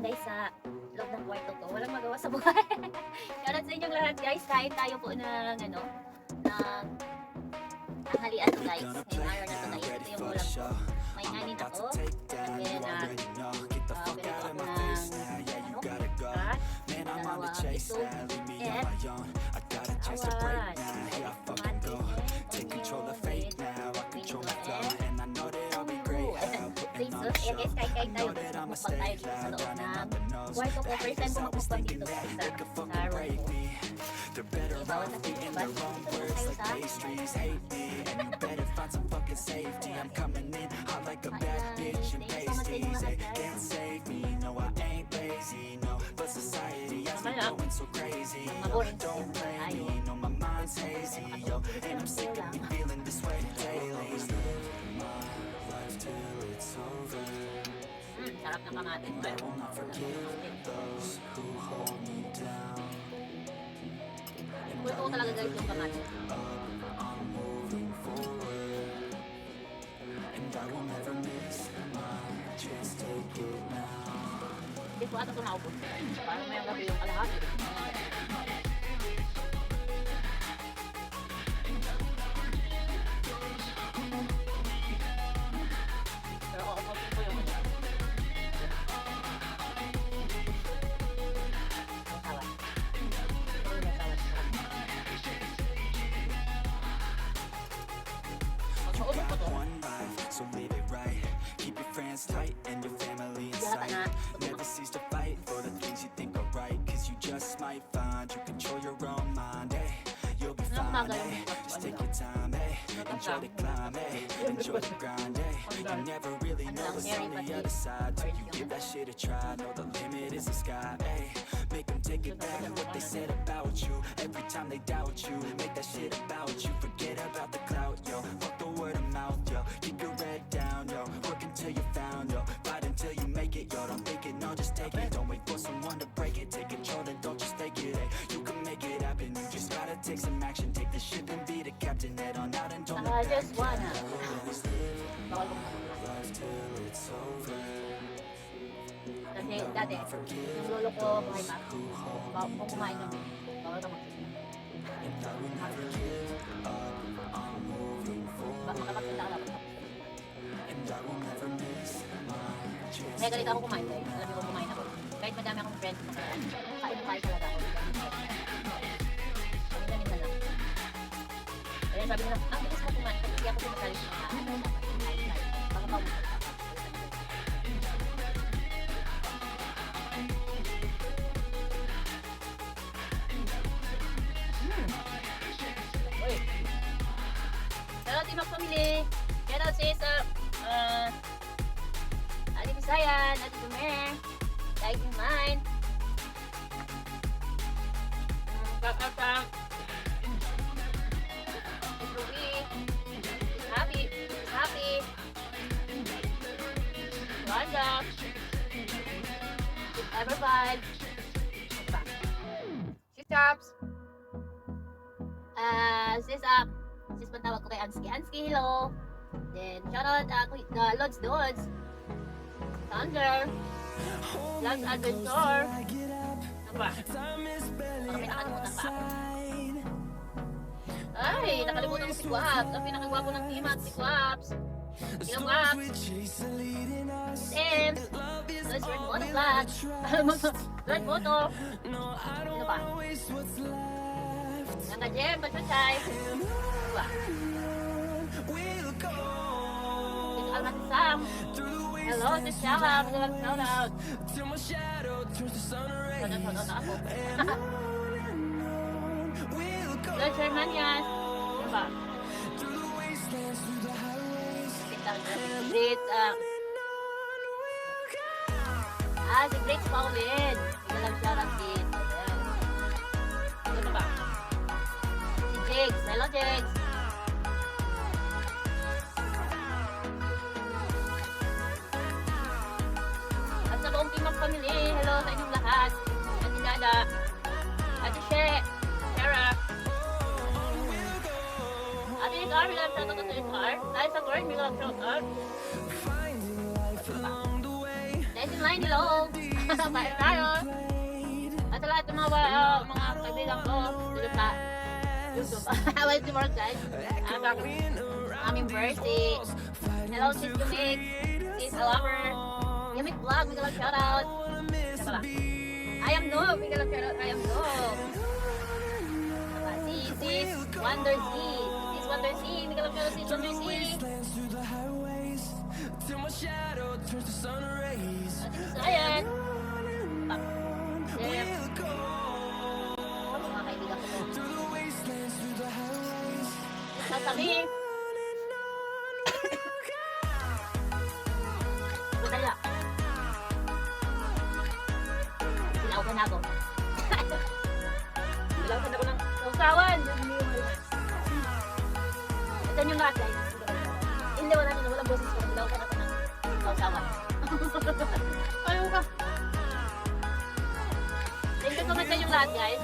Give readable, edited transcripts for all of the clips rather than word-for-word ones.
guys sa loob ng kwarto ko. Walang magawa sa buhay. Shoutout sa inyong lahat guys. Kain tayo po ng ng tanghalian to guys. Ngayong araw na to guys. Ito yung ulam ko. May kanin ako. And then, pinito ako ng dalawa ito. And, awan. Ayan guys, kain tayo. Mukbang tayo dito sa loob ng kwarto ko. First time ko mag-mukbang dito guys sa room ko. Bawal na dito ba? Dito tayo sa maboring sa iyo tayo. Sarap ng kamatis. Pulto ko talaga guys yung kamatis. Hindi ko ata ito naubos. Parang mayroong gabi yung kalahati. Pero uubusin ko yung so live it right. Keep your friends tight and your family in sight. Never cease to fight for the things you think are right. Cause you just might find you control your own mind, eh? You'll be fine, eh? Just take your time, eh? Enjoy the climb, eh? Enjoy the grind, eh? You never really know what's on the other side till you give that shit a try. Know the limit is the sky, eh? Make them take it back what they said about you. Every time they doubt you, make that shit about you. Forget about the clout, yo. Fuck the word of mouth, yo. Keep your head down, yo. Work until you found, yo. Fight until you make it, yo. Don't think it, no, just take it. Don't wait for someone to break it. Take control, then don't just take it, eh? You can make it happen. You just gotta take some action. Take the ship and be the captain. Head on out and don't look back. just wanna. Kasi dati, yung lolo ko buhay pa. Kung kumain ng bawal ka magsisimula. Makapagpunta ka dapat. Kaya galit ako kumain guys. Alam niyo kung kumain ako. Kahit madami akong friends, kain talaga ako. Ganun na lang. Kaya sabi nila, bilis mo kumain. Kasi hindi ako sumasali sa mga baka maubos. Shoutout Timok Family. Shoutout sis Ate Bisayan, Ate Dumer, like yung mine. Kakata. Sis Ruby. Happy. Wanda. Sis Everfine. Sis Chops. Sis patawag ko kay Ansky, hello. Then, shoutout Lods, Thunder, Lods Adventure. Ano ba? Baka may nakalimutan pa ako. Ay, nakalimutan ko si Quaps. Ang pinakagwapo ng team at si Quaps. Hello Quaps. Sims. Lods Red Moto Vlog. Red Moto. Ano ba? Nanga Jem, Bachuchay. Diba? Dito ang natisam. Hello, si Shala. Magalang shoutout. Shoutout na ako. Hello, Sherman yan. Diba? Great, si Great Paulin. Magalang shoutout din. Ano ba? Si Jigs. Hello, Jigs. Buong Timok Family, hello sa inyong lahat. Ate Dada, Ate Shara, Ate Carla, shoutout sa Ate Car. Dahil sa Corn, may lang shoutout. Nice in line, hello. Kain tayo. At sa lahat ng mga kaibigan ko dito sa YouTube. Welcome to work, guys. Aming birthday. Hello, sis Kumik. Sis Lover. Yamik Vlog, may galang shoutout. I am Noob, may galang shoutout. I am Noob. Sis Wonder Z. Sis Wonder Z, may galang shoutout. Sis Wonder Z. Ayan. Mga kaibigan ko. Sasabihin. Kaya. Bilaukan ako. Bilaukan ako ng usawan. Ito yung lahat, guys. Hindi, walang boses ko. Bilaukan ako ng usawan. Ayaw ka. Thank you so much sa inyong lahat, guys.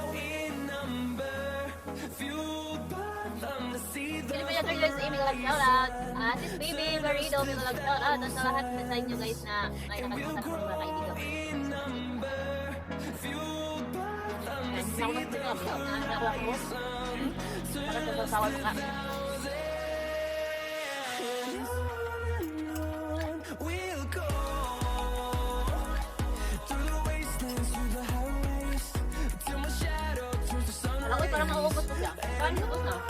Sino pa yung USA, may galang shoutout. Sis Baby, Marido, may galang shoutout. At sa lahat sa inyo, guys, na may nakalimutan ko mga kaibigan. Kasi ako nang sinabi, ako ako. Para sa sasawan mo ka. Alam ko, parang maubos ko siya. Parang ubos na.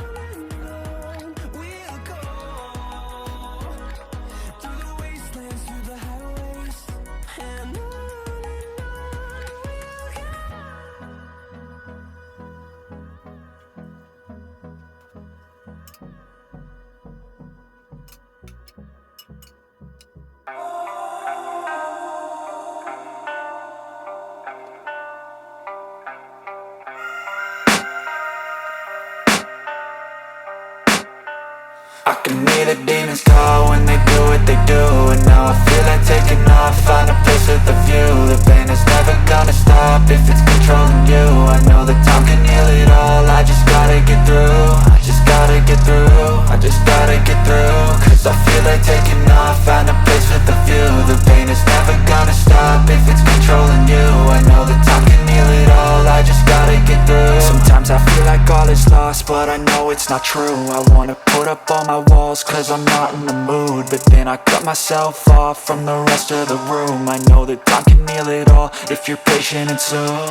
I can hear the demons call when they do what they do. And now I feel like taking off, find a place with a view. The pain is never gonna stop if it's controlling you. I know that time can heal it all, I just gotta get through. I just gotta get through, I just gotta get through. Cause I feel like taking off, find a place with a view. The pain is never gonna stop if it's controlling you. I know that time can heal it all, I just gotta get through. Sometimes I feel like all is lost, but I know it's not true. I wanna put up all my walls cause I'm not in the mood, but then I cut myself off from the rest of the room. I know that time can heal it all if you're patient and soon.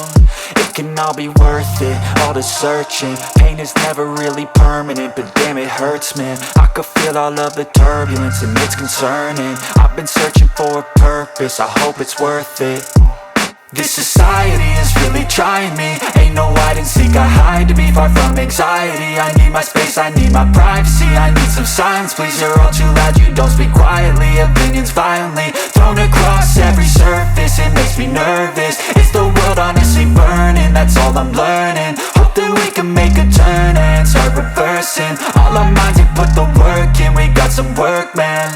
It can all be worth it, all the searching. Pain is never really permanent, but damn it hurts, man. I could feel all of the turbulence and it's concerning. I've been searching for a purpose, I hope it's worth it. This society is really trying me. Ain't no hide and seek, I hide to be far from anxiety. I need my space, I need my privacy. I need some silence, please, you're all too loud. You don't speak quietly, opinions violently thrown across every surface. It makes me nervous, it's the world honestly burning. That's all I'm learning, hope that we can make a turn and start reversing. All our minds, we put the work in, we got some work, man.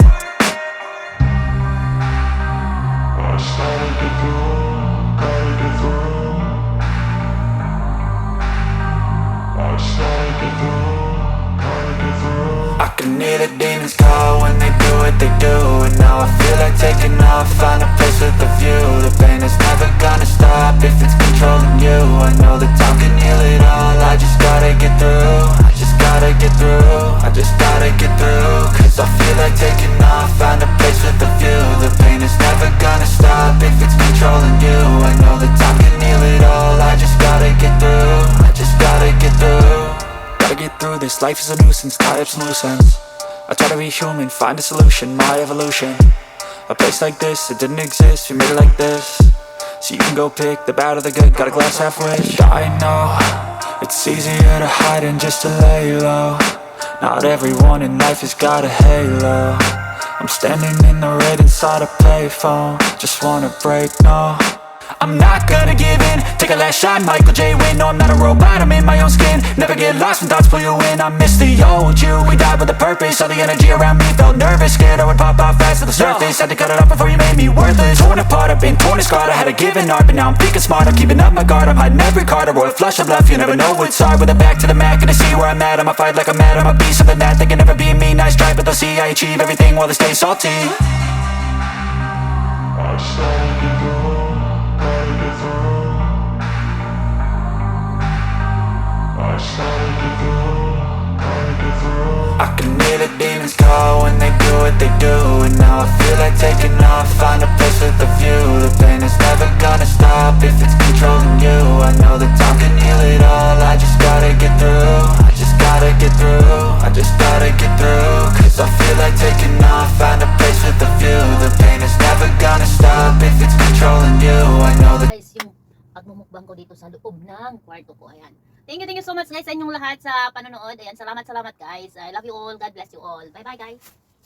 I can hear the demons call when they do what they do. And now I feel like taking off, find a place with a view. The pain is never gonna stop if it's controlling you. I know that time can heal it all, I just gotta get through. I just gotta get through, I just gotta get through. Cause I feel like taking off, find a place with a view. The pain is never gonna stop if it's controlling you. I know that time can heal it all, I just gotta get through. I just gotta get through. Gotta get through this, life is a nuisance, tie up some loose ends. I try to be human, find a solution, my evolution. A place like this, it didn't exist, we made it like this. So you can go pick the bad or the good, got a glass halfway. I know, it's easier to hide than just to lay low. Not everyone in life has got a halo. I'm standing in the red inside a payphone, just wanna break, no. I'm not gonna give in, take a last shot, Michael J. Win. No, I'm not a robot, I'm in my own skin. Never get lost when thoughts pull you in. I miss the old you, we died with a purpose. All the energy around me felt nervous, scared I would pop off fast to the surface. Had to cut it off before you made me worthless. Torn apart, I've been torn and scarred. I had a given art, but now I'm thinking smart. I'm keeping up my guard, I'm hiding every card. A royal flush of love, you never know what's hard. With a back to the mat, gonna see where I'm at. I'ma fight like I'm mad, I'ma be something that they can never be me. Nice try, but they'll see I achieve everything while they stay salty. I I can hear the demons call when they do what they do. And now I feel like taking off, find a place with a view. The pain is never gonna stop if it's controlling you. I know that time can heal it all, I just gotta get through. I just gotta get through, I just gotta get through. Cause I feel like taking off, find a place with a view. The pain is never gonna stop if it's controlling you. I know that Guys, yung pagmumukbang ko dito sa loob ng kwarto ko. Ayan. Thank you so much guys sa inyong lahat sa panonood. Ayan, salamat guys. I love you all. God bless you all. Bye bye guys.